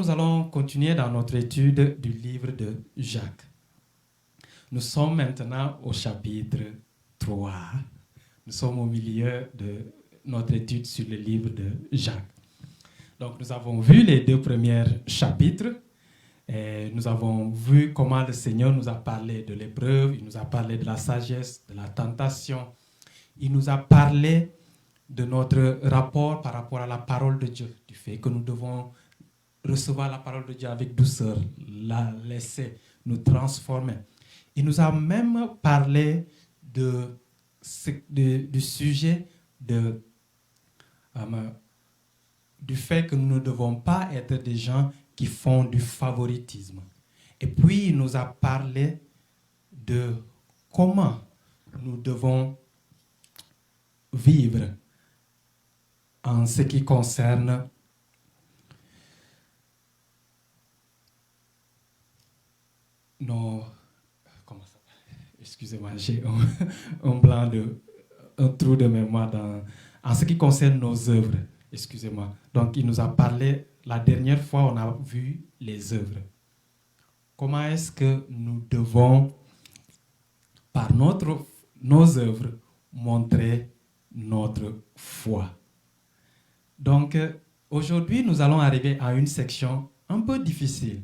nous allons continuer dans notre étude du livre de Jacques. Nous sommes maintenant au chapitre 3. Nous sommes au milieu de notre étude sur le livre de Jacques. Donc, nous avons vu les 2 premiers chapitres. Et nous avons vu comment le Seigneur nous a parlé de l'épreuve, il nous a parlé de la sagesse, de la tentation. Il nous a parlé de notre rapport par rapport à la parole de Dieu, du fait que nous devons recevoir la parole de Dieu avec douceur, la laisser nous transformer. Il nous a même parlé du sujet du fait que nous ne devons pas être des gens qui font du favoritisme. Et puis, il nous a parlé de comment nous devons vivre en ce qui concerne nos... Comment ça? Excusez-moi, j'ai un trou de mémoire en ce qui concerne nos œuvres. Excusez-moi. Donc, il nous a parlé, la dernière fois, on a vu les œuvres. Comment est-ce que nous devons, par nos œuvres, montrer notre foi? Donc, aujourd'hui, nous allons arriver à une section un peu difficile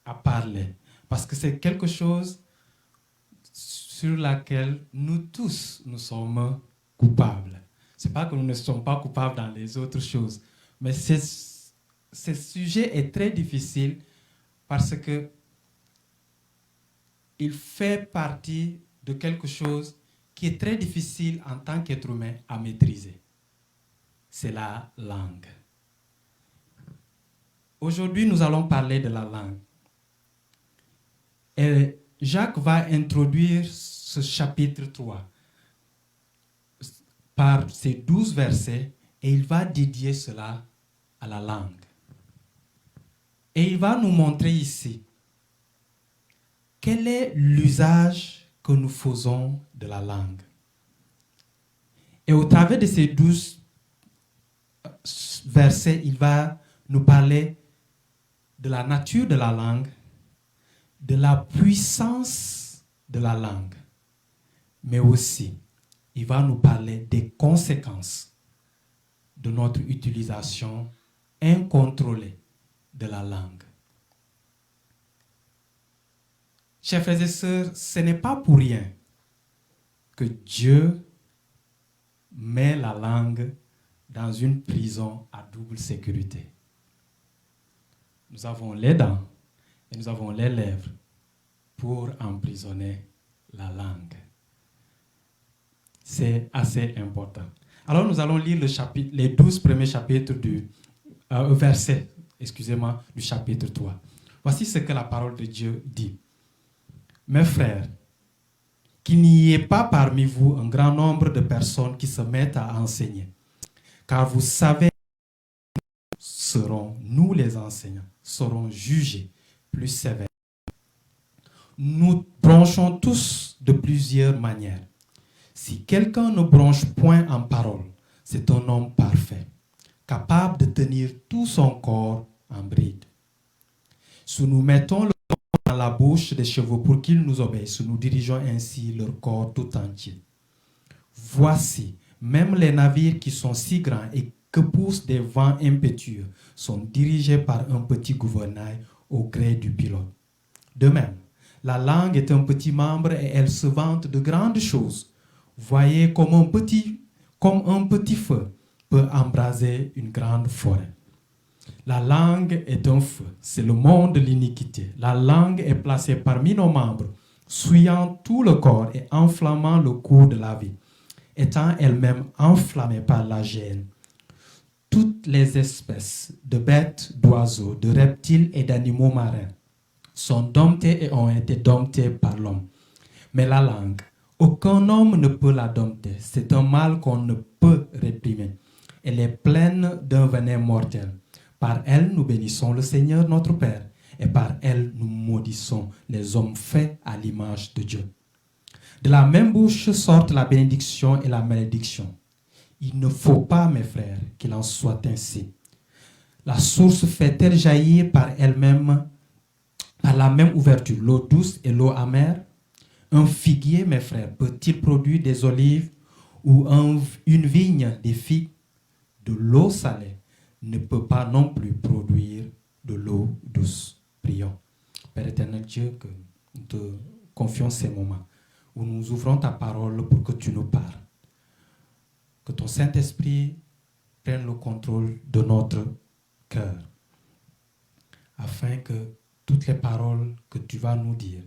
à parler, parce que c'est quelque chose sur laquelle nous tous, nous sommes coupables. Ce n'est pas que nous ne sommes pas coupables dans les autres choses, mais ce sujet est très difficile parce que il fait partie de quelque chose qui est très difficile en tant qu'être humain à maîtriser. C'est la langue. Aujourd'hui, nous allons parler de la langue. Et Jacques va introduire ce chapitre 3 par ces 12 versets et il va dédier cela à la langue. Et il va nous montrer ici quel est l'usage que nous faisons de la langue. Et au travers de ces 12 versets, il va nous parler de la nature de la langue, de la puissance de la langue, mais aussi, il va nous parler des conséquences de notre utilisation incontrôlée de la langue. Chers frères et sœurs, ce n'est pas pour rien que Dieu met la langue dans une prison à double sécurité. Nous avons les dents et nous avons les lèvres pour emprisonner la langue. C'est assez important. Alors nous allons lire les 12 premiers chapitres du chapitre 3. Voici ce que la parole de Dieu dit. Mes frères, qu'il n'y ait pas parmi vous un grand nombre de personnes qui se mettent à enseigner. Car vous savez, nous les enseignants, serons jugés plus sévères. Nous bronchons tous de plusieurs manières. Si quelqu'un ne bronche point en parole, c'est un homme parfait, capable de tenir tout son corps en bride. Si nous mettons le corps dans la bouche des chevaux pour qu'ils nous obéissent, nous dirigeons ainsi leur corps tout entier. Voici, même les navires qui sont si grands et que poussent des vents impétueux sont dirigés par un petit gouvernail au gré du pilote. De même, la langue est un petit membre et elle se vante de grandes choses. Voyez comme un petit feu peut embraser une grande forêt. La langue est un feu, c'est le monde de l'iniquité. La langue est placée parmi nos membres, souillant tout le corps et enflammant le cours de la vie, étant elle-même enflammée par la gêne. Toutes les espèces de bêtes, d'oiseaux, de reptiles et d'animaux marins sont domptées et ont été domptées par l'homme. Mais la langue, aucun homme ne peut la dompter. C'est un mal qu'on ne peut réprimer. Elle est pleine d'un venin mortel. Par elle, nous bénissons le Seigneur notre Père, et par elle, nous maudissons les hommes faits à l'image de Dieu. De la même bouche sortent la bénédiction et la malédiction. Il ne faut pas, mes frères, qu'il en soit ainsi. La source fait-elle jaillir par elle-même, par la même ouverture, l'eau douce et l'eau amère? Un figuier, mes frères, peut-il produire des olives ou une vigne des figues? De l'eau salée ne peut pas non plus produire de l'eau douce. Prions. Père éternel Dieu, que nous te confions ces moments où nous ouvrons ta parole pour que tu nous parles. Que ton Saint-Esprit prenne le contrôle de notre cœur, afin que toutes les paroles que tu vas nous dire,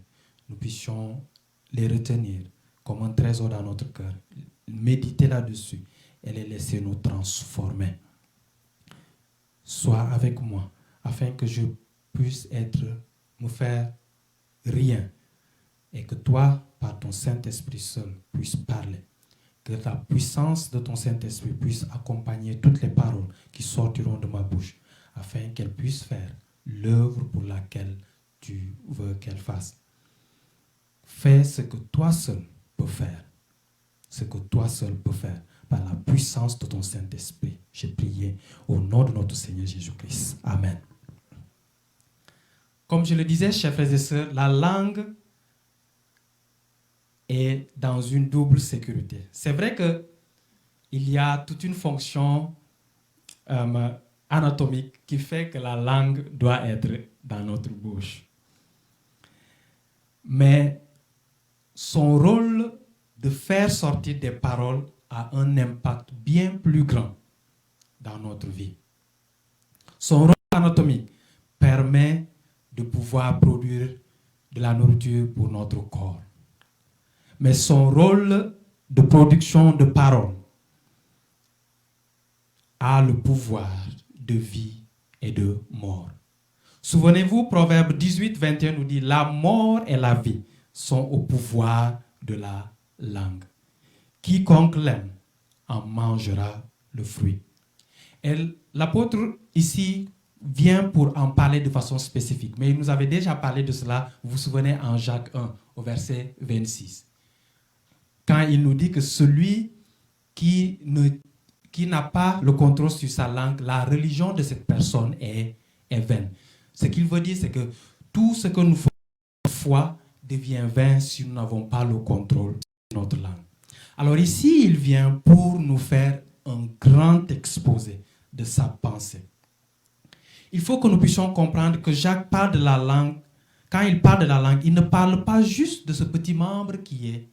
nous puissions les retenir comme un trésor dans notre cœur, méditer là-dessus et les laisser nous transformer. Sois avec moi, afin que je puisse me faire rien, et que toi, par ton Saint-Esprit seul, puisses parler. Que la puissance de ton Saint-Esprit puisse accompagner toutes les paroles qui sortiront de ma bouche, afin qu'elles puissent faire l'œuvre pour laquelle tu veux qu'elles fassent. Fais ce que toi seul peux faire. Ce que toi seul peux faire par la puissance de ton Saint-Esprit. J'ai prié au nom de notre Seigneur Jésus-Christ. Amen. Comme je le disais, chers frères et sœurs, la langue est dans une double sécurité. C'est vrai qu'il y a toute une fonction anatomique qui fait que la langue doit être dans notre bouche. Mais son rôle de faire sortir des paroles a un impact bien plus grand dans notre vie. Son rôle anatomique permet de pouvoir produire de la nourriture pour notre corps. Mais son rôle de production de paroles a le pouvoir de vie et de mort. Souvenez-vous, Proverbe 18, 21 nous dit « La mort et la vie sont au pouvoir de la langue. Quiconque l'aime en mangera le fruit. » Et l'apôtre ici vient pour en parler de façon spécifique. Mais il nous avait déjà parlé de cela, vous vous souvenez, en Jacques 1, au verset 26. Quand il nous dit que celui qui n'a pas le contrôle sur sa langue, la religion de cette personne est vaine. Ce qu'il veut dire, c'est que tout ce que nous faisons foi devient vain si nous n'avons pas le contrôle de notre langue. Alors ici, il vient pour nous faire un grand exposé de sa pensée. Il faut que nous puissions comprendre que Jacques parle de la langue. Quand il parle de la langue, il ne parle pas juste de ce petit membre qui est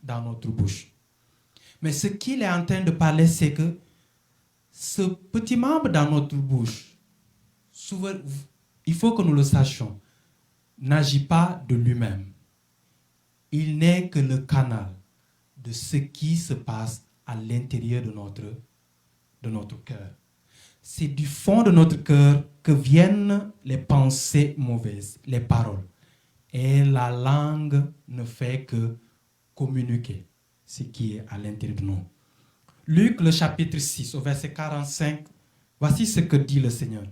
dans notre bouche. Mais ce qu'il est en train de parler, c'est que ce petit membre dans notre bouche, souvent, il faut que nous le sachions, n'agit pas de lui-même. Il n'est que le canal de ce qui se passe à l'intérieur de notre cœur. C'est du fond de notre cœur que viennent les pensées mauvaises, les paroles. Et la langue ne fait que communiquer ce qui est à l'intérieur de nous. Luc, le chapitre 6, au verset 45, voici ce que dit le Seigneur.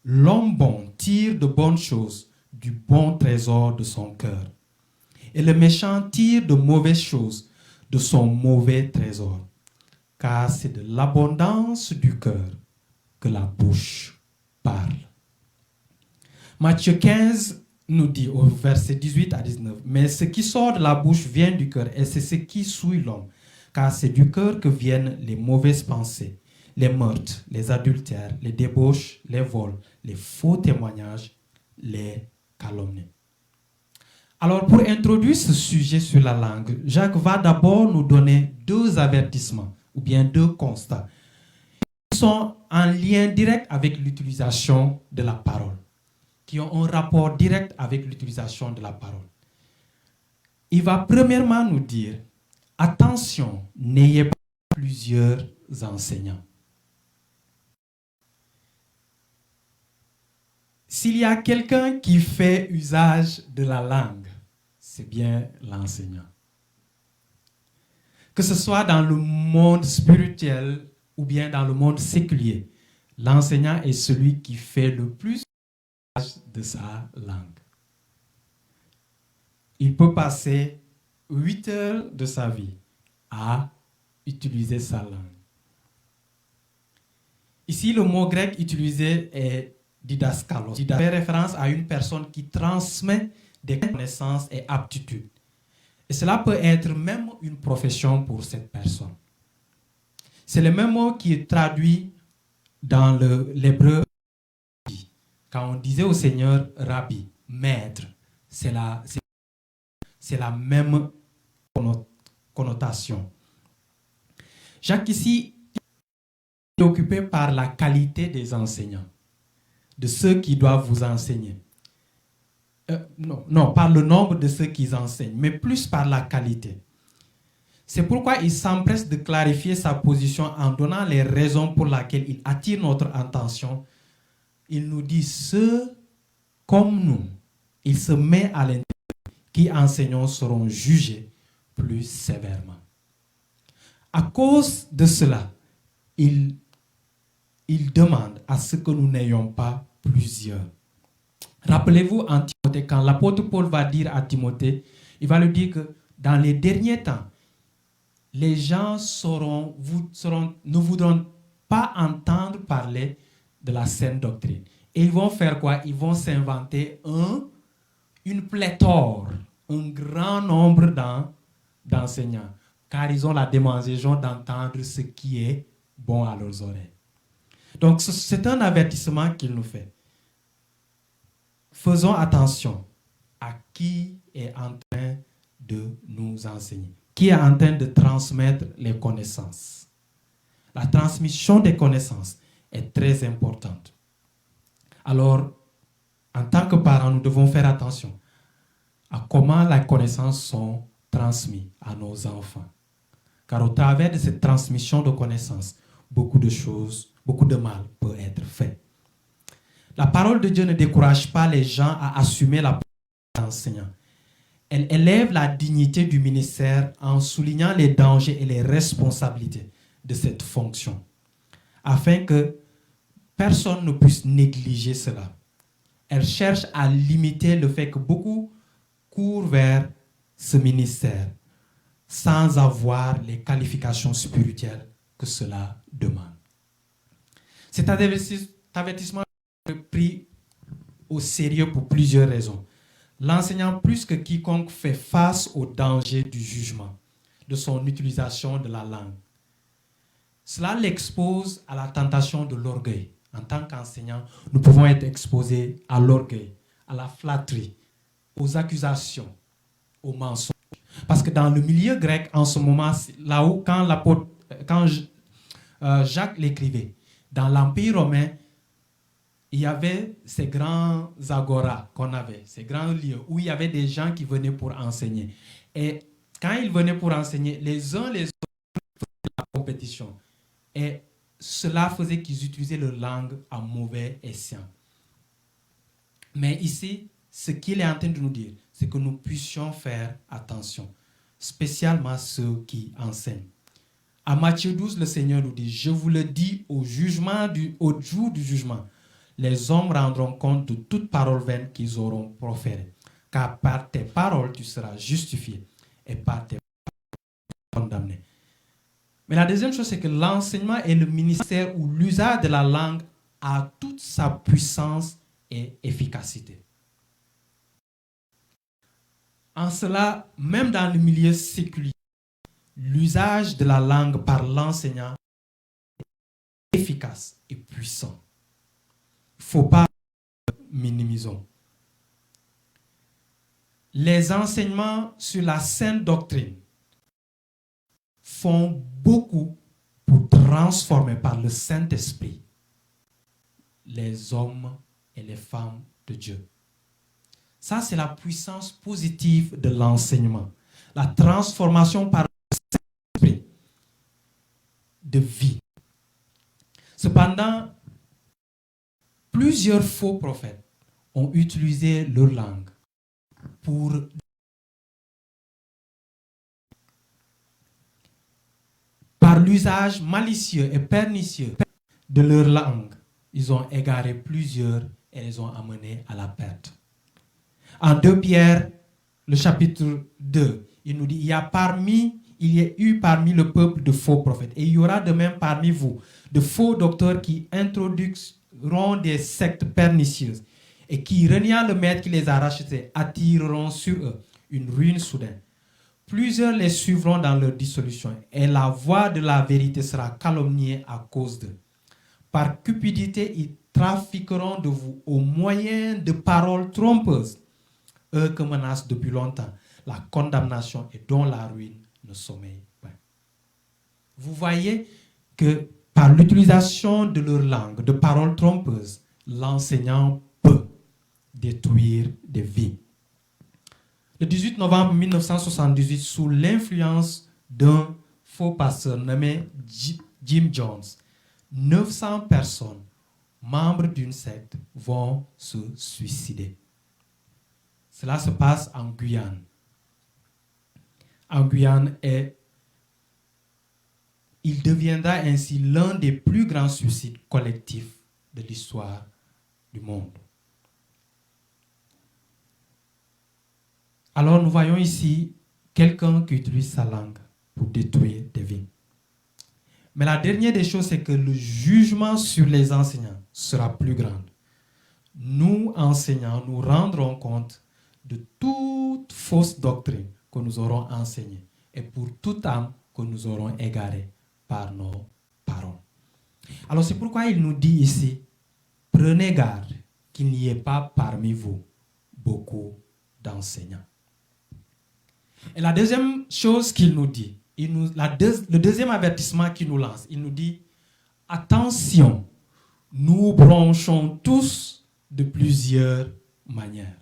L'homme bon tire de bonnes choses du bon trésor de son cœur. Et le méchant tire de mauvaises choses de son mauvais trésor. Car c'est de l'abondance du cœur que la bouche parle. Matthieu 15 nous dit au verset 18 à 19, « Mais ce qui sort de la bouche vient du cœur, et c'est ce qui souille l'homme. Car c'est du cœur que viennent les mauvaises pensées, les meurtres, les adultères, les débauches, les vols, les faux témoignages, les calomnies. » Alors, pour introduire ce sujet sur la langue, Jacques va d'abord nous donner deux avertissements, ou bien deux constats, qui sont en lien direct avec l'utilisation de la parole, qui ont un rapport direct avec l'utilisation de la parole. Il va premièrement nous dire, attention, n'ayez pas plusieurs enseignants. S'il y a quelqu'un qui fait usage de la langue, c'est bien l'enseignant. Que ce soit dans le monde spirituel ou bien dans le monde séculier, l'enseignant est celui qui fait le plus usage de sa langue. Il peut passer 8 heures de sa vie à utiliser sa langue. Ici, le mot grec utilisé est didaskalos. Il fait référence à une personne qui transmet des connaissances et aptitudes. Et cela peut être même une profession pour cette personne. C'est le même mot qui est traduit dans l'hébreu. Quand on disait au Seigneur Rabbi, maître, c'est la même connotation. Jacques ici est occupé par la qualité des enseignants, de ceux qui doivent vous enseigner. Non, par le nombre de ceux qui enseignent, mais plus par la qualité. C'est pourquoi il s'empresse de clarifier sa position en donnant les raisons pour lesquelles il attire notre attention. Il nous dit, ceux comme nous, il se met à l'intérieur, qui enseignants seront jugés plus sévèrement. À cause de cela, il demande à ce que nous n'ayons pas plusieurs. Rappelez-vous en Timothée, quand l'apôtre Paul va dire à Timothée, il va lui dire que dans les derniers temps, les gens ne voudront pas entendre parler de la saine doctrine. Et ils vont faire quoi? Ils vont s'inventer une pléthore, un grand nombre d'enseignants, car ils ont la démangeaison d'entendre ce qui est bon à leurs oreilles. Donc c'est un avertissement qu'il nous fait. Faisons attention à qui est en train de nous enseigner, qui est en train de transmettre les connaissances. La transmission des connaissances est très importante. Alors, en tant que parents, nous devons faire attention à comment les connaissances sont transmises à nos enfants. Car au travers de cette transmission de connaissances, beaucoup de choses, beaucoup de mal peut être fait. La parole de Dieu ne décourage pas les gens à assumer la position d'enseignant. Elle élève la dignité du ministère en soulignant les dangers et les responsabilités de cette fonction, afin que personne ne puisse négliger cela. Elle cherche à limiter le fait que beaucoup courent vers ce ministère sans avoir les qualifications spirituelles que cela demande. Cet avertissement est pris au sérieux pour plusieurs raisons. L'enseignant, plus que quiconque, fait face au danger du jugement, de son utilisation de la langue. Cela l'expose à la tentation de l'orgueil. En tant qu'enseignant, nous pouvons être exposés à l'orgueil, à la flatterie, aux accusations, aux mensonges. Parce que dans le milieu grec, en ce moment, là où, quand Jacques l'écrivait, dans l'Empire romain, il y avait ces grands agoras qu'on avait, ces grands lieux où il y avait des gens qui venaient pour enseigner. Et quand ils venaient pour enseigner, les uns les autres faisaient la compétition. Et cela faisait qu'ils utilisaient leur langue à mauvais escient. Mais ici, ce qu'il est en train de nous dire, c'est que nous puissions faire attention, spécialement ceux qui enseignent. À Matthieu 12, le Seigneur nous dit, « Je vous le dis au jour du jugement, les hommes rendront compte de toute parole vaine qu'ils auront proférée. Car par tes paroles, tu seras justifié et par tes paroles condamné. » Mais la deuxième chose, c'est que l'enseignement est le ministère où l'usage de la langue a toute sa puissance et efficacité. En cela, même dans le milieu séculier, l'usage de la langue par l'enseignant est efficace et puissant. Il ne faut pas minimiser. Les enseignements sur la saine doctrine font beaucoup pour transformer par le Saint-Esprit les hommes et les femmes de Dieu. Ça, c'est la puissance positive de l'enseignement. La transformation par le Saint-Esprit de vie. Cependant, plusieurs faux prophètes ont utilisé leur langue pour par l'usage malicieux et pernicieux de leur langue, ils ont égaré plusieurs et les ont amenés à la perte. En 2 Pierre, le chapitre 2, il nous dit, il il y a eu parmi le peuple de faux prophètes. Et il y aura de même parmi vous de faux docteurs qui introduiront des sectes pernicieuses et qui, reniant le maître qui les a rachetés, attireront sur eux une ruine soudaine. Plusieurs les suivront dans leur dissolution et la voix de la vérité sera calomniée à cause d'eux. Par cupidité, ils trafiqueront de vous au moyen de paroles trompeuses, eux que menacent depuis longtemps la condamnation et dont la ruine ne sommeille pas. Vous voyez que par l'utilisation de leur langue, de paroles trompeuses, l'enseignant peut détruire des vies. Le 18 novembre 1978, sous l'influence d'un faux pasteur nommé Jim Jones, 900 personnes, membres d'une secte, vont se suicider. Cela se passe en Guyane. En Guyane, il deviendra ainsi l'un des plus grands suicides collectifs de l'histoire du monde. Alors nous voyons ici quelqu'un qui utilise sa langue pour détruire des vies. Mais la dernière des choses, c'est que le jugement sur les enseignants sera plus grand. Nous, enseignants, nous rendrons compte de toute fausse doctrine que nous aurons enseignée et pour toute âme que nous aurons égarée par nos paroles. Alors c'est pourquoi il nous dit ici, prenez garde qu'il n'y ait pas parmi vous beaucoup d'enseignants. Et la deuxième chose qu'il nous dit, le deuxième avertissement qu'il nous lance, il nous dit, attention, nous branchons tous de plusieurs manières.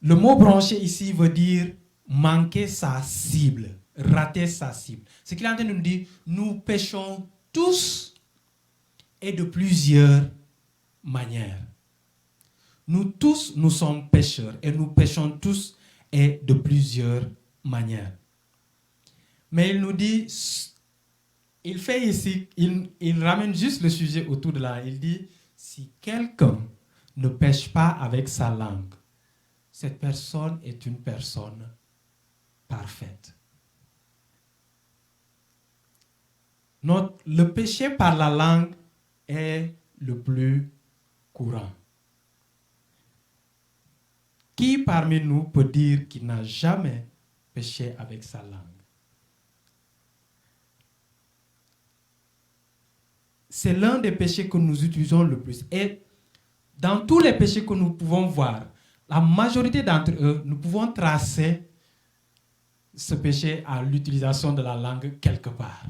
Le mot brancher ici veut dire manquer sa cible, rater sa cible. Ce qu'il est en train de nous dire, nous péchons tous et de plusieurs manières. Nous tous, nous sommes pécheurs et nous péchons tous et de plusieurs manières. Mais il nous dit, il fait ici, il ramène juste le sujet autour de là. Il dit, si quelqu'un ne pêche pas avec sa langue, cette personne est une personne parfaite. Le péché par la langue est le plus courant. Qui parmi nous peut dire qu'il n'a jamais péché avec sa langue? C'est l'un des péchés que nous utilisons le plus. Et dans tous les péchés que nous pouvons voir, la majorité d'entre eux, nous pouvons tracer ce péché à l'utilisation de la langue quelque part.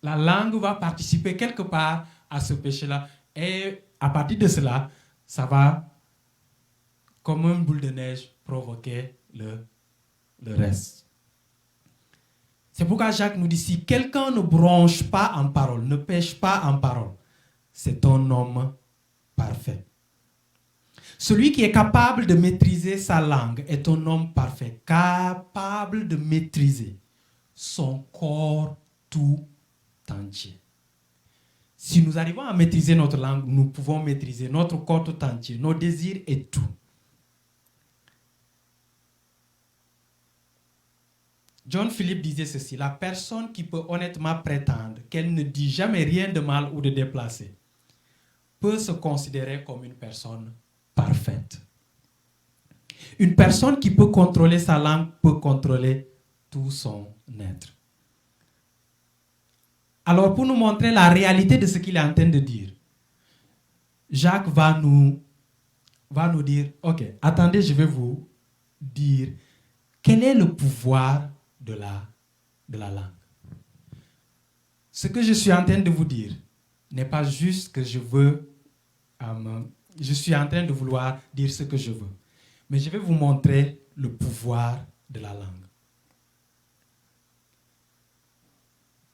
La langue va participer quelque part à ce péché-là. Et à partir de cela, ça va, comme une boule de neige, provoquer le reste. C'est pourquoi Jacques nous dit, si quelqu'un ne bronche pas en parole, ne pêche pas en parole, c'est un homme parfait. Celui qui est capable de maîtriser sa langue est un homme parfait, capable de maîtriser son corps tout entier. Si nous arrivons à maîtriser notre langue, nous pouvons maîtriser notre corps tout entier, nos désirs et tout. John Philip disait ceci, la personne qui peut honnêtement prétendre qu'elle ne dit jamais rien de mal ou de déplacé peut se considérer comme une personne parfaite. Une personne qui peut contrôler sa langue peut contrôler tout son être. Alors, pour nous montrer la réalité de ce qu'il est en train de dire, Jacques va nous dire, ok, attendez, je vais vous dire quel est le pouvoir de la langue. Ce que je suis en train de vous dire n'est pas juste que je suis en train de vouloir dire ce que je veux, mais je vais vous montrer le pouvoir de la langue.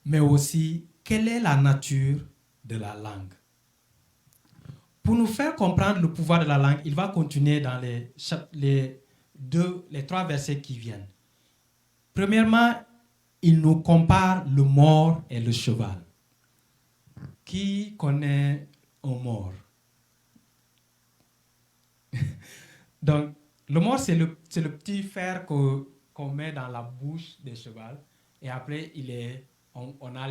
Mais aussi, quelle est la nature de la langue? Pour nous faire comprendre le pouvoir de la langue, il va continuer dans les 3 versets qui viennent. Premièrement, il nous compare le mors et le cheval. Qui connaît un mors? Donc, le mors, c'est le petit fer que qu'on met dans la bouche des chevaux. Et après, on a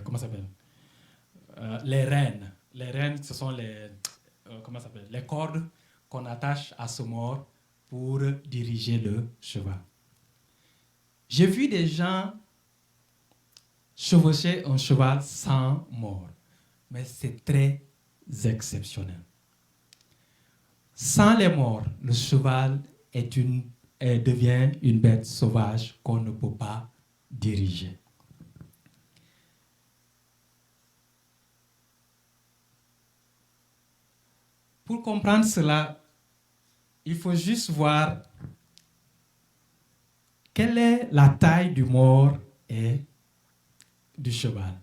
comment ça s'appelle? Les rênes. Les rênes, ce sont comment ça s'appelle? Les cordes qu'on attache à ce mort pour diriger le cheval. J'ai vu des gens chevaucher un cheval sans mort, mais c'est très exceptionnel. Sans les morts, le cheval devient une bête sauvage qu'on ne peut pas diriger. Pour comprendre cela, il faut juste voir quelle est la taille du mort et du cheval.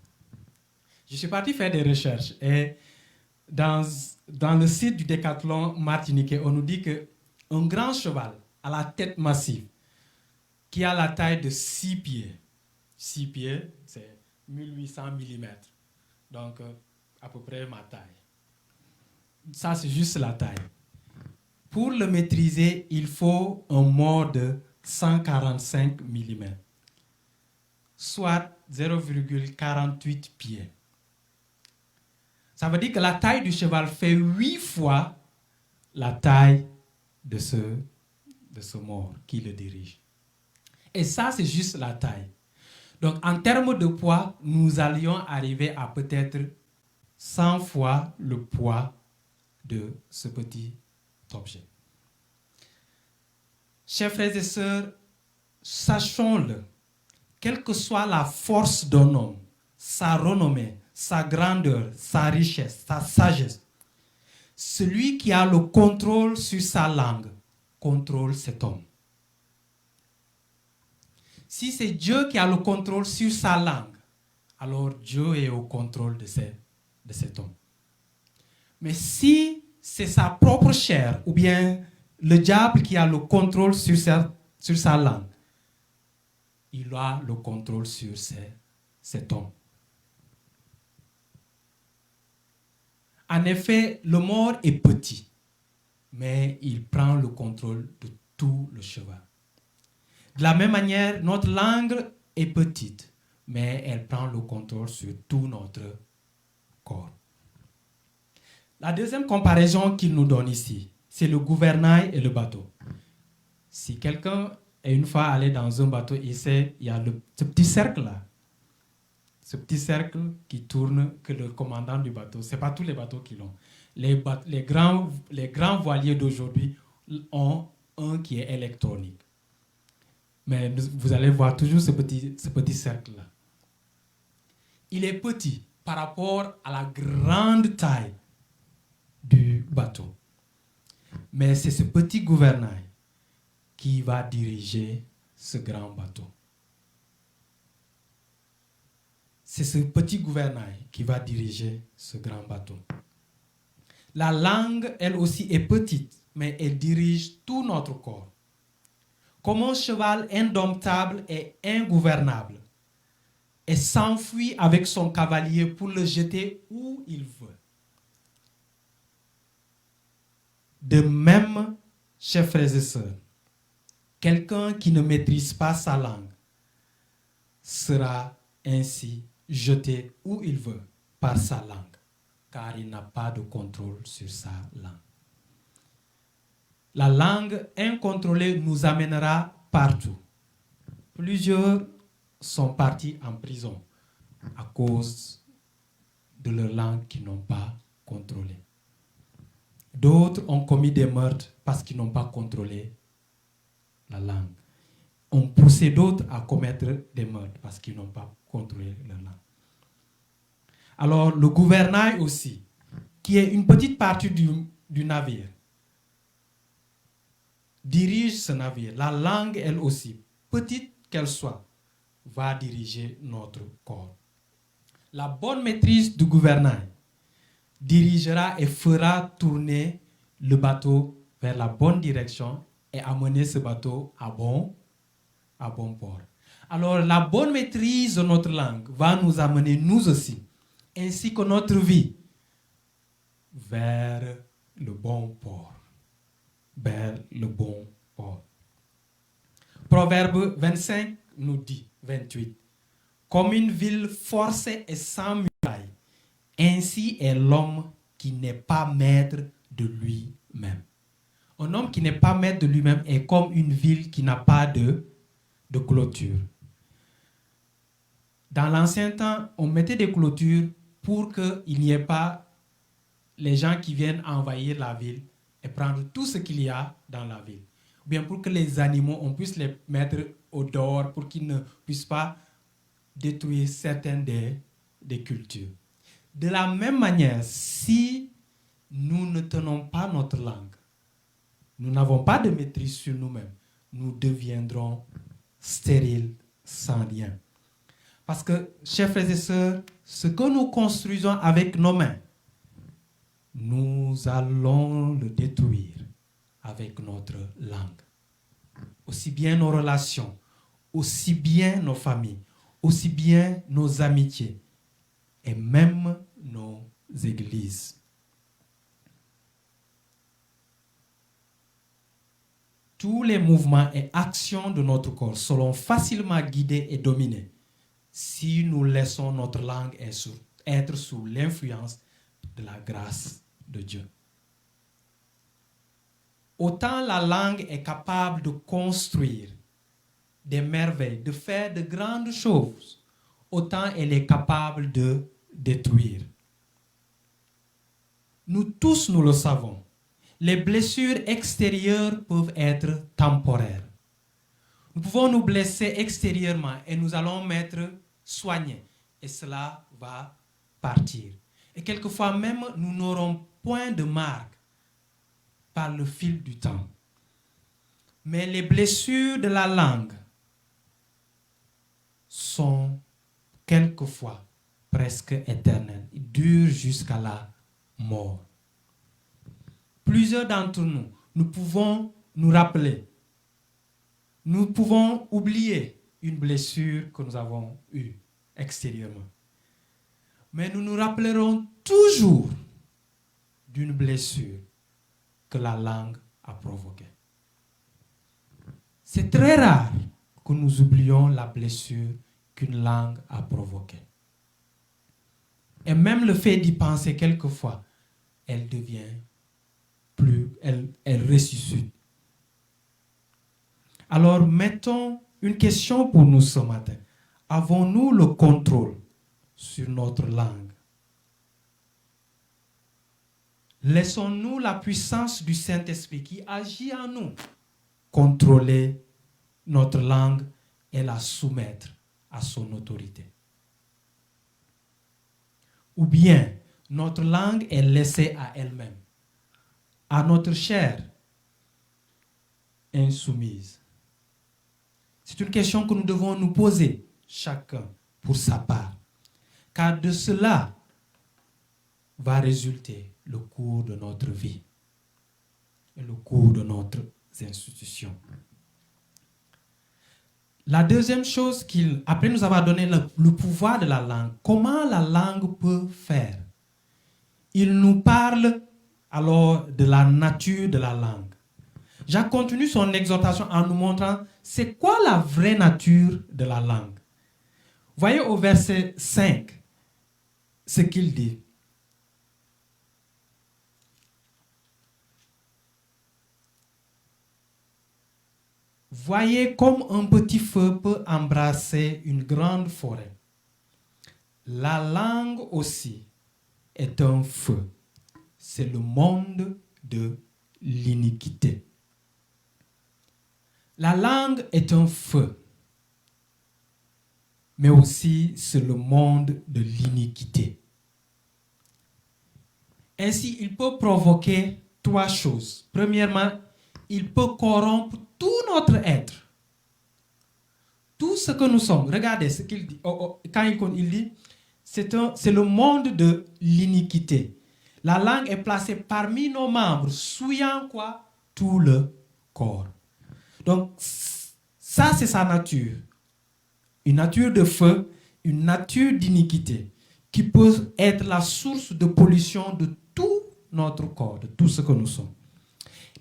Je suis parti faire des recherches et dans le site du Décathlon martiniquais, on nous dit qu'un grand cheval à la tête massive qui a la taille de 6 pieds, 6 pieds, c'est 1800 mm, donc à peu près ma taille. Ça, c'est juste la taille. Pour le maîtriser, il faut un mort de 145 mm, soit 0,48 pieds. Ça veut dire que la taille du cheval fait 8 fois la taille de ce mort qui le dirige. Et ça, c'est juste la taille. Donc, en termes de poids, nous allions arriver à peut-être 100 fois le poids de ce petit objet. Chers frères et sœurs, sachons-le, quelle que soit la force d'un homme, sa renommée, sa grandeur, sa richesse, sa sagesse, celui qui a le contrôle sur sa langue contrôle cet homme. Si c'est Dieu qui a le contrôle sur sa langue, alors Dieu est au contrôle de cet homme. Mais si c'est sa propre chair ou bien le diable qui a le contrôle sur sa langue, il a le contrôle sur cet homme. En effet, le mort est petit, mais il prend le contrôle de tout le cheval. De la même manière, notre langue est petite, mais elle prend le contrôle sur tout notre corps. La deuxième comparaison qu'il nous donne ici, c'est le gouvernail et le bateau. Si quelqu'un est une fois allé dans un bateau, il y a ce petit cercle-là. Ce petit cercle qui tourne, que le commandant du bateau, ce n'est pas tous les bateaux qui l'ont. Les grands voiliers d'aujourd'hui ont un qui est électronique. Mais vous allez voir toujours ce petit cercle-là. Il est petit par rapport à la grande taille du bateau. Mais c'est ce petit gouvernail qui va diriger ce grand bateau. C'est ce petit gouvernail qui va diriger ce grand bateau. La langue, elle aussi, est petite, mais elle dirige tout notre corps. Comme un cheval indomptable et ingouvernable, et s'enfuit avec son cavalier pour le jeter où il veut. De même, chers frères et sœurs, quelqu'un qui ne maîtrise pas sa langue sera ainsi jeté où il veut par sa langue, car il n'a pas de contrôle sur sa langue. La langue incontrôlée nous amènera partout. Plusieurs sont partis en prison à cause de leur langue qu'ils n'ont pas contrôlée. D'autres ont commis des meurtres parce qu'ils n'ont pas contrôlé la langue. On poussé d'autres à commettre des meurtres parce qu'ils n'ont pas contrôlé leur langue. Alors, le gouvernail aussi, qui est une petite partie du navire, dirige ce navire. La langue, elle aussi, petite qu'elle soit, va diriger notre corps. La bonne maîtrise du gouvernail dirigera et fera tourner le bateau vers la bonne direction et amener ce bateau à bon port. Alors, la bonne maîtrise de notre langue va nous amener, nous aussi, ainsi que notre vie, vers le bon port. Vers le bon port. Proverbe 25 nous dit, 28, comme une ville forcée et sans muraille, ainsi est l'homme qui n'est pas maître de lui-même. Un homme qui n'est pas maître de lui-même est comme une ville qui n'a pas de clôture. Dans l'ancien temps, on mettait des clôtures pour qu'il n'y ait pas les gens qui viennent envahir la ville et prendre tout ce qu'il y a dans la ville. Ou bien pour que les animaux, on puisse les mettre au dehors pour qu'ils ne puissent pas détruire certaines des cultures. De la même manière, si nous ne tenons pas notre langue, nous n'avons pas de maîtrise sur nous-mêmes, nous deviendrons stériles sans lien. Parce que, chers frères et sœurs, ce que nous construisons avec nos mains, nous allons le détruire avec notre langue. Aussi bien nos relations, aussi bien nos familles, aussi bien nos amitiés et même nos églises. Tous les mouvements et actions de notre corps seront facilement guidés et dominés si nous laissons notre langue être sous l'influence de la grâce de Dieu. Autant la langue est capable de construire des merveilles, de faire de grandes choses, autant elle est capable de détruire. Nous tous, nous le savons. Les blessures extérieures peuvent être temporaires. Nous pouvons nous blesser extérieurement et nous allons m'être soignés et cela va partir. Et quelquefois même, nous n'aurons point de marque par le fil du temps. Mais les blessures de la langue sont quelquefois presque éternelles. Ils durent jusqu'à la mort. Plusieurs d'entre nous, nous pouvons nous rappeler, nous pouvons oublier une blessure que nous avons eue extérieurement. Mais nous nous rappellerons toujours d'une blessure que la langue a provoquée. C'est très rare que nous oublions la blessure qu'une langue a provoquée. Et même le fait d'y penser quelquefois, elle devient elle ressuscite. Alors mettons une question pour nous ce matin. Avons-nous le contrôle sur notre langue? Laissons-nous la puissance du Saint-Esprit qui agit en nous contrôler notre langue et la soumettre à son autorité? Ou bien notre langue est laissée à elle-même, à notre chair insoumise? C'est une question que nous devons nous poser, chacun pour sa part. Car de cela va résulter le cours de notre vie et le cours de notre institution. La deuxième chose après nous avoir donné le pouvoir de la langue, comment la langue peut faire? Il nous parle alors de la nature de la langue. Jacques continue son exhortation en nous montrant c'est quoi la vraie nature de la langue. Voyez au verset 5 ce qu'il dit. Voyez comme un petit feu peut embrasser une grande forêt. La langue aussi est un feu. C'est le monde de l'iniquité. La langue est un feu, mais aussi c'est le monde de l'iniquité. Ainsi, il peut provoquer trois choses. Premièrement, il peut corrompre tout notre être. Tout ce que nous sommes. Regardez ce qu'il dit. Quand il dit, c'est le monde de l'iniquité. La langue est placée parmi nos membres, souillant quoi? Tout le corps. Donc, ça c'est sa nature. Une nature de feu, une nature d'iniquité, qui peut être la source de pollution de tout notre corps, de tout ce que nous sommes.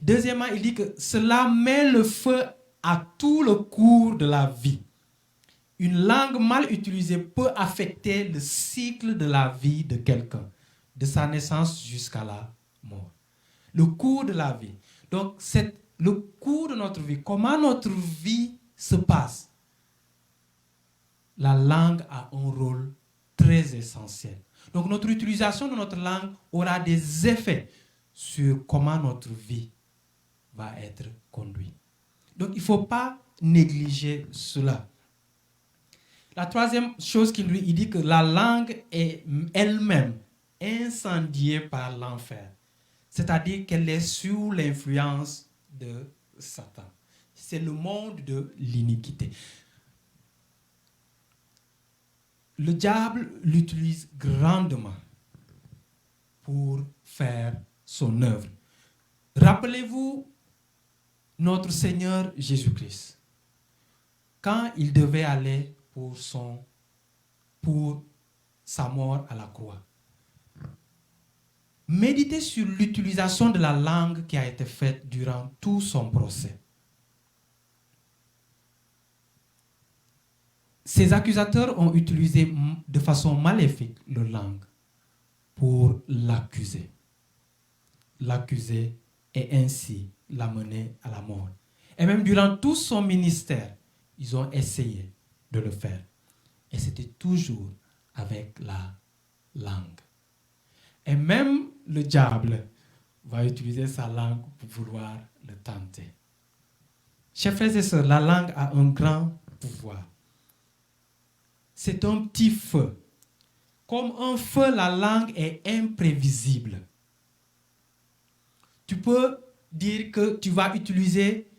Deuxièmement, il dit que cela met le feu à tout le cours de la vie. Une langue mal utilisée peut affecter le cycle de la vie de quelqu'un, de sa naissance jusqu'à la mort. Le cours de la vie. Donc, c'est le cours de notre vie, comment notre vie se passe. La langue a un rôle très essentiel. Donc, notre utilisation de notre langue aura des effets sur comment notre vie va être conduite. Donc, il ne faut pas négliger cela. La troisième chose qu'il dit, il dit que la langue est elle-même incendiée par l'enfer. C'est-à-dire qu'elle est sous l'influence de Satan. C'est le monde de l'iniquité. Le diable l'utilise grandement pour faire son œuvre. Rappelez-vous notre Seigneur Jésus-Christ. Quand il devait aller pour sa mort à la croix. Méditez sur l'utilisation de la langue qui a été faite durant tout son procès. Ces accusateurs ont utilisé de façon maléfique leur langue pour l'accuser. L'accuser et ainsi l'amener à la mort. Et même durant tout son ministère, ils ont essayé de le faire. Et c'était toujours avec la langue. Et même le diable va utiliser sa langue pour vouloir le tenter. Chers frères et sœurs, la langue a un grand pouvoir. C'est un petit feu. Comme un feu, la langue est imprévisible. Tu peux dire que tu vas utiliser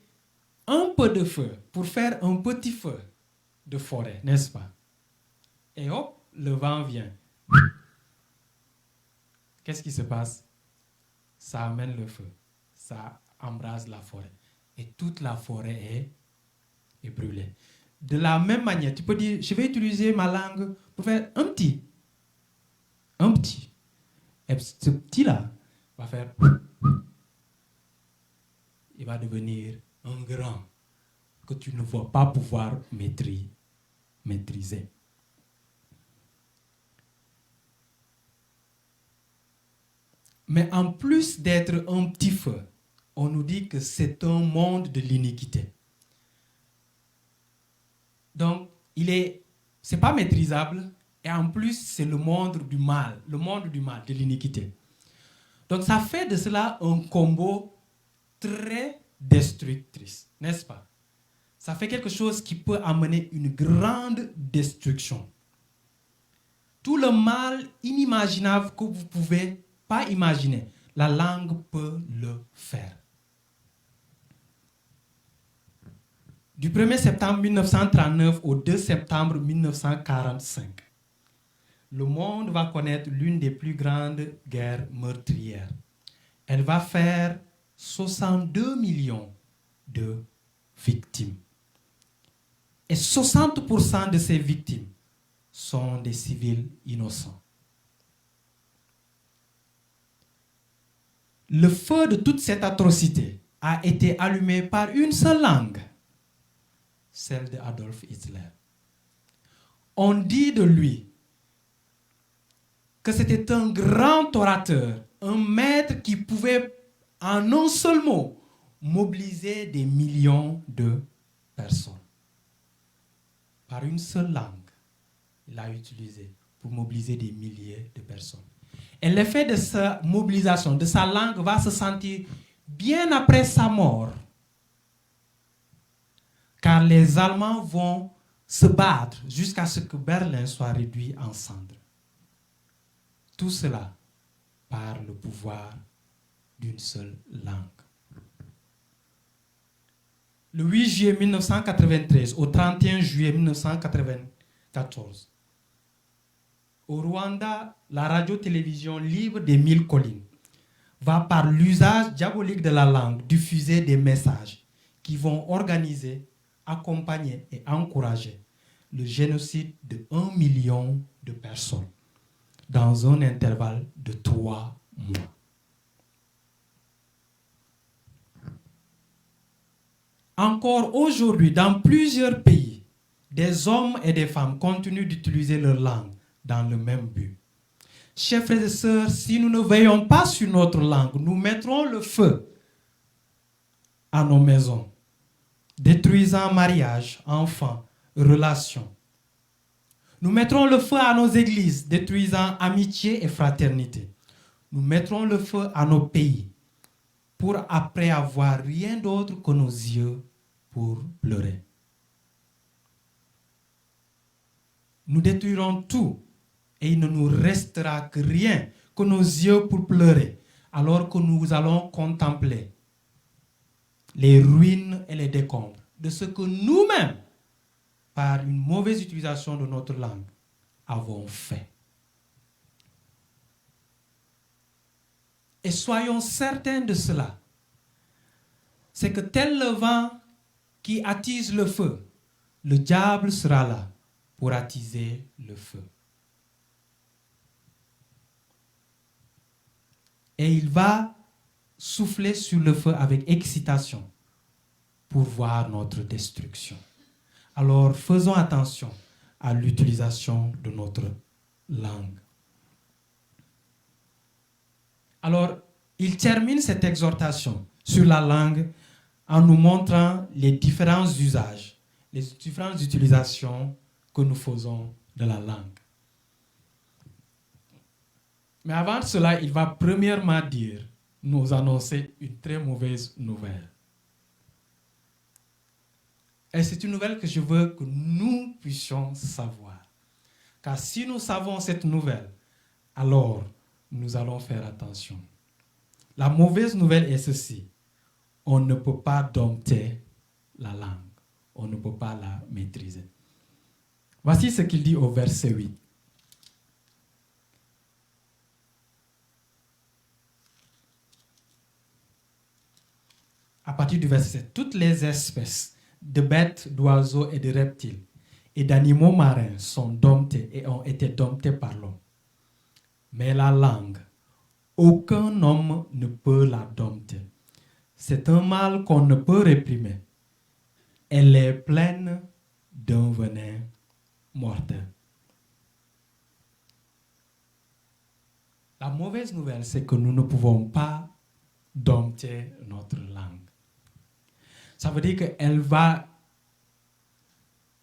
un peu de feu pour faire un petit feu de forêt, n'est-ce pas? Et hop, le vent vient. Qu'est-ce qui se passe? Ça amène le feu. Ça embrase la forêt. Et toute la forêt est brûlée. De la même manière, tu peux dire, je vais utiliser ma langue pour faire un petit. Un petit. Et ce petit-là va faire... Il va devenir un grand que tu ne vas pas pouvoir maîtriser. Mais en plus d'être un petit feu, on nous dit que c'est un monde de l'iniquité. Donc, c'est pas maîtrisable et en plus, c'est le monde du mal, de l'iniquité. Donc, ça fait de cela un combo très destructrice, n'est-ce pas? Ça fait quelque chose qui peut amener une grande destruction. Tout le mal inimaginable que vous ne pouvez pas imaginer, la langue peut le faire. Du 1er septembre 1939 au 2 septembre 1945, le monde va connaître l'une des plus grandes guerres meurtrières. Elle va faire 62 millions de victimes. Et 60% de ces victimes sont des civils innocents. Le feu de toute cette atrocité a été allumé par une seule langue, celle de Adolf Hitler. On dit de lui que c'était un grand orateur, un maître qui pouvait, en un seul mot, mobiliser des millions de personnes. Par une seule langue, il a utilisé pour mobiliser des milliers de personnes. Et l'effet de sa mobilisation, de sa langue, va se sentir bien après sa mort. Car les Allemands vont se battre jusqu'à ce que Berlin soit réduit en cendres. Tout cela par le pouvoir d'une seule langue. Le 8 juillet 1993 au 31 juillet 1994, au Rwanda, la radio-télévision libre des 1000 collines va, par l'usage diabolique de la langue, diffuser des messages qui vont organiser, accompagner et encourager le génocide de 1 million de personnes dans un intervalle de 3 mois. Encore aujourd'hui, dans plusieurs pays, des hommes et des femmes continuent d'utiliser leur langue dans le même but. Chers frères et sœurs, si nous ne veillons pas sur notre langue, nous mettrons le feu à nos maisons, détruisant mariage, enfants, relations. Nous mettrons le feu à nos églises, détruisant amitié et fraternité. Nous mettrons le feu à nos pays pour après avoir rien d'autre que nos yeux pour pleurer. Nous détruirons tout et il ne nous restera que rien que nos yeux pour pleurer, alors que nous allons contempler les ruines et les décombres de ce que nous-mêmes, par une mauvaise utilisation de notre langue, avons fait. Et soyons certains de cela. C'est que tel le vent qui attise le feu, le diable sera là pour attiser le feu. Et il va souffler sur le feu avec excitation pour voir notre destruction. Alors faisons attention à l'utilisation de notre langue. Alors, il termine cette exhortation sur la langue en nous montrant les différents usages, les différentes utilisations que nous faisons de la langue. Mais avant cela, il va premièrement nous annoncer une très mauvaise nouvelle. Et c'est une nouvelle que je veux que nous puissions savoir. Car si nous savons cette nouvelle, alors nous allons faire attention. La mauvaise nouvelle est ceci. On ne peut pas dompter la langue. On ne peut pas la maîtriser. Voici ce qu'il dit au verset 8. À partir du verset 7, toutes les espèces de bêtes, d'oiseaux et de reptiles et d'animaux marins sont domptés et ont été domptés par l'homme. Mais la langue, aucun homme ne peut la dompter. C'est un mal qu'on ne peut réprimer. Elle est pleine d'un venin mortel. La mauvaise nouvelle, c'est que nous ne pouvons pas dompter notre langue. Ça veut dire qu'elle va...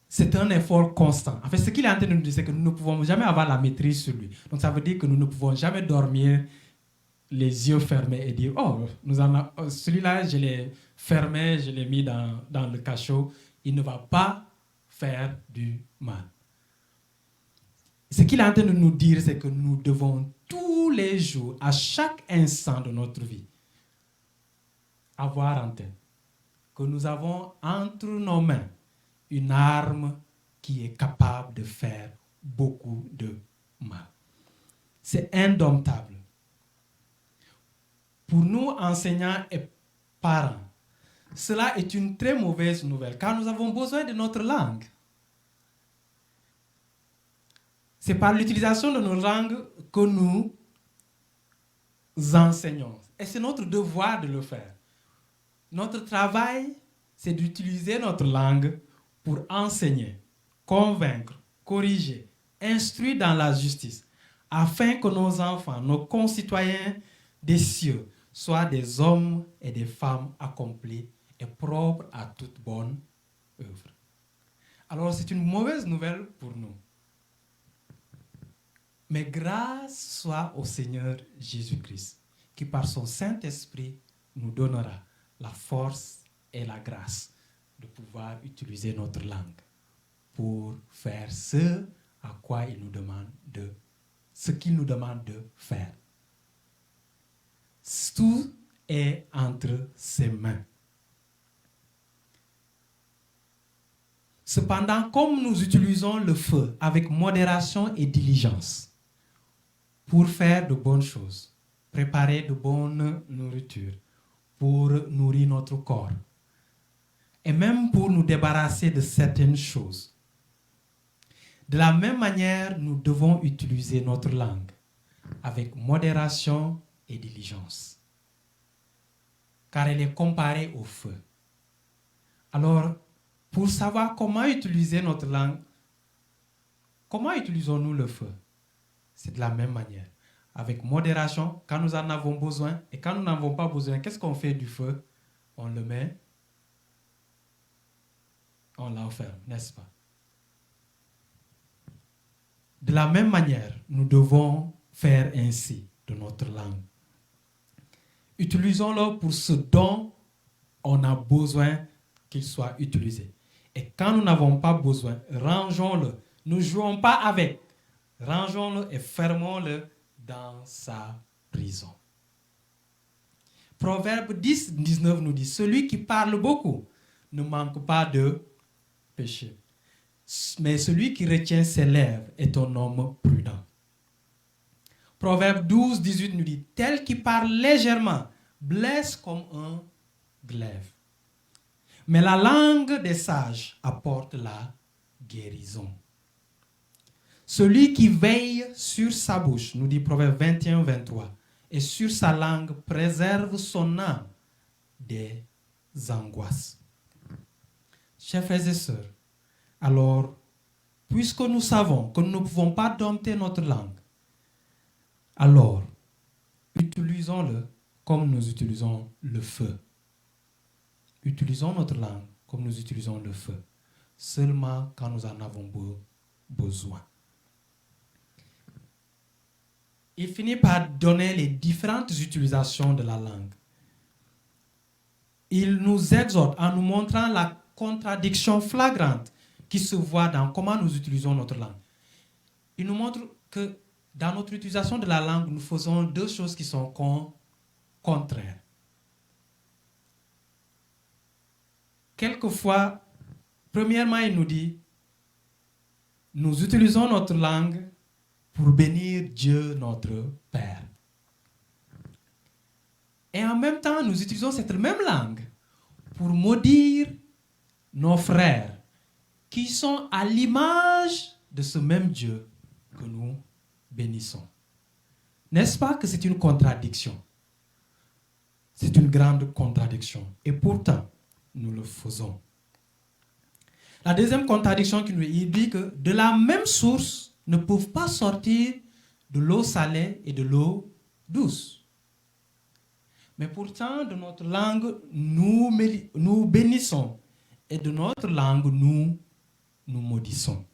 C'est un effort constant. En fait, ce qu'il est en train de nous dire, c'est que nous ne pouvons jamais avoir la maîtrise sur lui. Donc, ça veut dire que nous ne pouvons jamais dormir les yeux fermés et dire « Oh, celui-là, je l'ai fermé, je l'ai mis dans le cachot. Il ne va pas faire du mal. » Ce qu'il est en train de nous dire, c'est que nous devons tous les jours, à chaque instant de notre vie, avoir en tête que nous avons entre nos mains une arme qui est capable de faire beaucoup de mal. C'est indomptable. Pour nous, enseignants et parents, cela est une très mauvaise nouvelle, car nous avons besoin de notre langue. C'est par l'utilisation de nos langues que nous enseignons. Et c'est notre devoir de le faire. Notre travail, c'est d'utiliser notre langue pour enseigner, convaincre, corriger, instruire dans la justice, afin que nos enfants, nos concitoyens des cieux, soient des hommes et des femmes accomplis et propres à toute bonne œuvre. Alors c'est une mauvaise nouvelle pour nous. Mais grâce soit au Seigneur Jésus-Christ, qui par son Saint-Esprit nous donnera la force et la grâce de pouvoir utiliser notre langue pour faire ce à quoi il nous demande ce qu'il nous demande de faire. Tout est entre ses mains. Cependant, comme nous utilisons le feu avec modération et diligence pour faire de bonnes choses, préparer de bonnes nourritures, pour nourrir notre corps, et même pour nous débarrasser de certaines choses. De la même manière, nous devons utiliser notre langue avec modération et diligence, car elle est comparée au feu. Alors, pour savoir comment utiliser notre langue, comment utilisons-nous le feu? C'est de la même manière. Avec modération, quand nous en avons besoin, et quand nous n'en avons pas besoin, qu'est-ce qu'on fait du feu? On le met, on l'enferme, n'est-ce pas? De la même manière, nous devons faire ainsi de notre langue. Utilisons-le pour ce dont on a besoin qu'il soit utilisé. Et quand nous n'avons pas besoin, rangeons-le. Ne jouons pas avec. Rangeons-le et fermons-le dans sa prison. Proverbe 10, 19 nous dit, celui qui parle beaucoup ne manque pas de péché. Mais celui qui retient ses lèvres est un homme prudent. Proverbe 12, 18 nous dit, tel qui parle légèrement blesse comme un glaive. Mais la langue des sages apporte la guérison. Celui qui veille sur sa bouche, nous dit Proverbe 21, 23, et sur sa langue préserve son âme des angoisses. Chers frères et sœurs, alors, puisque nous savons que nous ne pouvons pas dompter notre langue, alors, utilisons-le comme nous utilisons le feu. Utilisons notre langue comme nous utilisons le feu, seulement quand nous en avons besoin. Il finit par donner les différentes utilisations de la langue. Il nous exhorte en nous montrant la contradiction flagrante qui se voit dans comment nous utilisons notre langue. Il nous montre que dans notre utilisation de la langue, nous faisons deux choses qui sont contraires. Quelquefois, premièrement, il nous dit, nous utilisons notre langue pour bénir Dieu, notre Père. Et en même temps, nous utilisons cette même langue pour maudire nos frères qui sont à l'image de ce même Dieu que nous bénissons. N'est-ce pas que c'est une contradiction? C'est une grande contradiction. Et pourtant, nous le faisons. La deuxième contradiction qu'il nous dit, il dit que de la même source ne peuvent pas sortir de l'eau salée et de l'eau douce. Mais pourtant, de notre langue, nous bénissons. Et de notre langue, nous maudissons.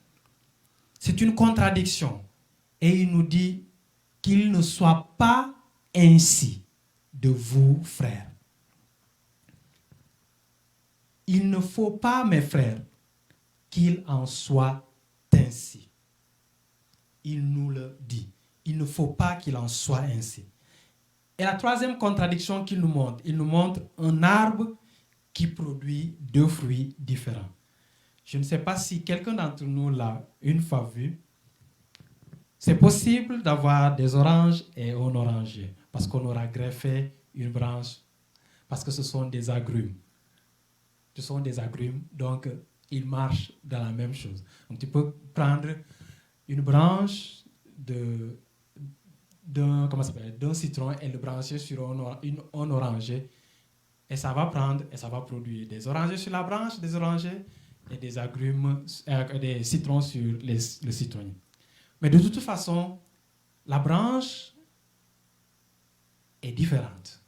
C'est une contradiction. Et il nous dit qu'il ne soit pas ainsi de vous, frères. Il ne faut pas, mes frères, qu'il en soit ainsi. Il nous le dit. Il ne faut pas qu'il en soit ainsi. Et la troisième contradiction qu'il nous montre, il nous montre un arbre qui produit deux fruits différents. Je ne sais pas si quelqu'un d'entre nous l'a une fois vu. C'est possible d'avoir des oranges et un oranger, parce qu'on aura greffé une branche, parce que ce sont des agrumes. Ce sont des agrumes, donc ils marchent dans la même chose. Donc tu peux prendre une branche d'un citron et le brancher sur un oranger, et ça va prendre et ça va produire des orangers sur la branche, des orangers et des agrumes, des citrons sur le citronnier. Mais de toute façon, la branche est différente.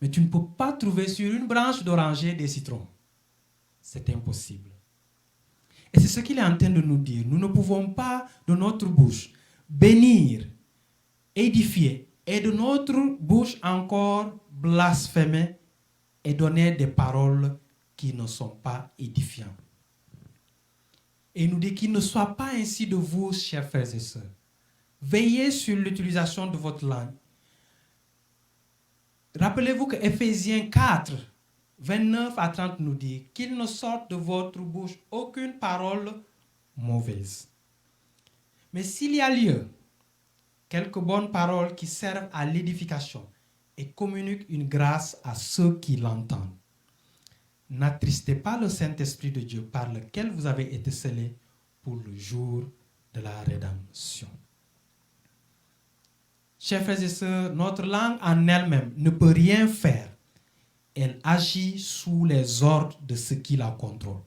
Mais tu ne peux pas trouver sur une branche d'oranger des citrons. C'est impossible. Et c'est ce qu'il est en train de nous dire. Nous ne pouvons pas, de notre bouche, bénir, édifier, et de notre bouche encore blasphémer et donner des paroles qui ne sont pas édifiantes. Et il nous dit qu'il ne soit pas ainsi de vous, chers frères et sœurs. Veillez sur l'utilisation de votre langue. Rappelez-vous que Éphésiens 4, 29 à 30 nous dit qu'il ne sorte de votre bouche aucune parole mauvaise. Mais s'il y a lieu, quelques bonnes paroles qui servent à l'édification et communiquent une grâce à ceux qui l'entendent. N'attristez pas le Saint-Esprit de Dieu par lequel vous avez été scellés pour le jour de la rédemption. Chers frères et sœurs, notre langue en elle-même ne peut rien faire. elle agit sous les ordres de ceux qui la contrôlent.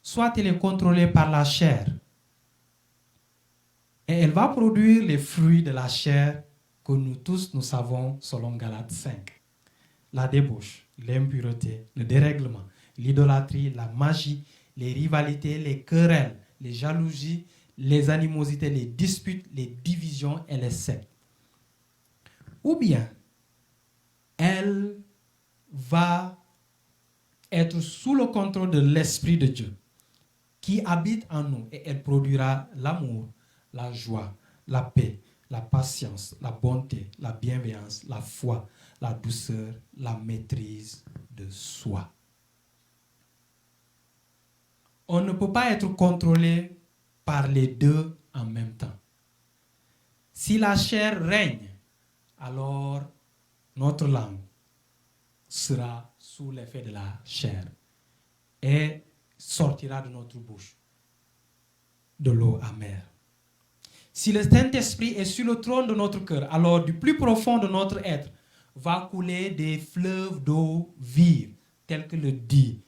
Soit elle est contrôlée par la chair, et elle va produire les fruits de la chair que nous tous, nous savons selon Galates 5. La débauche, l'impureté, le dérèglement, l'idolâtrie, la magie, les rivalités, les querelles, les jalousies, les animosités, les disputes, les divisions et les sectes. Ou bien, elle va être sous le contrôle de l'Esprit de Dieu qui habite en nous et elle produira l'amour, la joie, la paix, la patience, la bonté, la bienveillance, la foi, la douceur, la maîtrise de soi. On ne peut pas être contrôlé par les deux en même temps. Si la chair règne, alors notre langue sera sous l'effet de la chair et sortira de notre bouche de l'eau amère. Si le Saint-Esprit est sur le trône de notre cœur, alors du plus profond de notre être va couler des fleuves d'eau vive, tel que le dit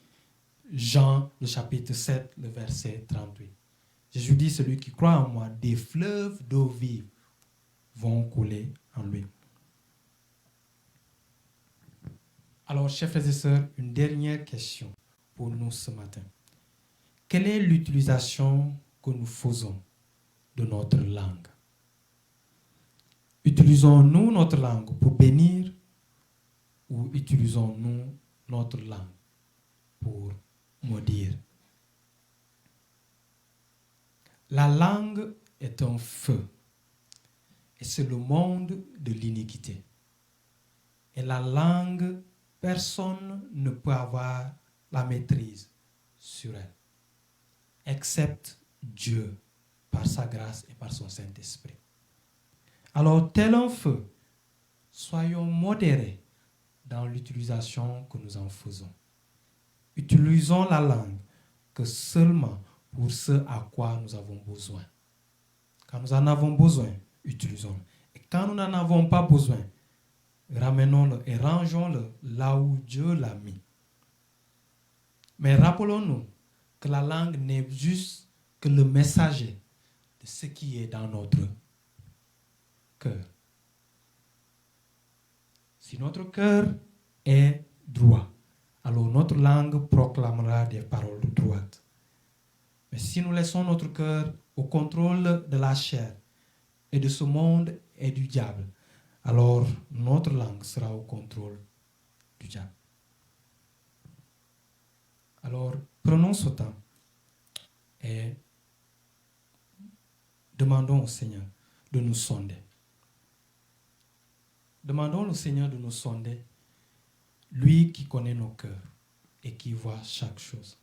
Jean, le chapitre 7, le verset 38. Jésus dit, celui qui croit en moi, des fleuves d'eau vive vont couler en lui. Alors, chers frères et sœurs, une dernière question pour nous ce matin. Quelle est l'utilisation que nous faisons de notre langue? Utilisons-nous notre langue pour bénir ou utilisons-nous notre langue pour maudire? La langue est un feu et c'est le monde de l'iniquité. Et la langue, personne ne peut avoir la maîtrise sur elle, excepte Dieu, par sa grâce et par son Saint-Esprit. Alors, tel un feu, soyons modérés dans l'utilisation que nous en faisons. Utilisons la langue que seulement pour ce à quoi nous avons besoin. Quand nous en avons besoin, utilisons-le. Et quand nous n'en avons pas besoin, ramenons-le et rangeons-le là où Dieu l'a mis. Mais rappelons-nous que la langue n'est juste que le messager de ce qui est dans notre cœur. Si notre cœur est droit, alors notre langue proclamera des paroles droites. Mais si nous laissons notre cœur au contrôle de la chair et de ce monde et du diable, alors notre langue sera au contrôle du diable. Alors, prenons ce temps et demandons au Seigneur de nous sonder. Demandons au Seigneur de nous sonder, lui qui connaît nos cœurs et qui voit chaque chose.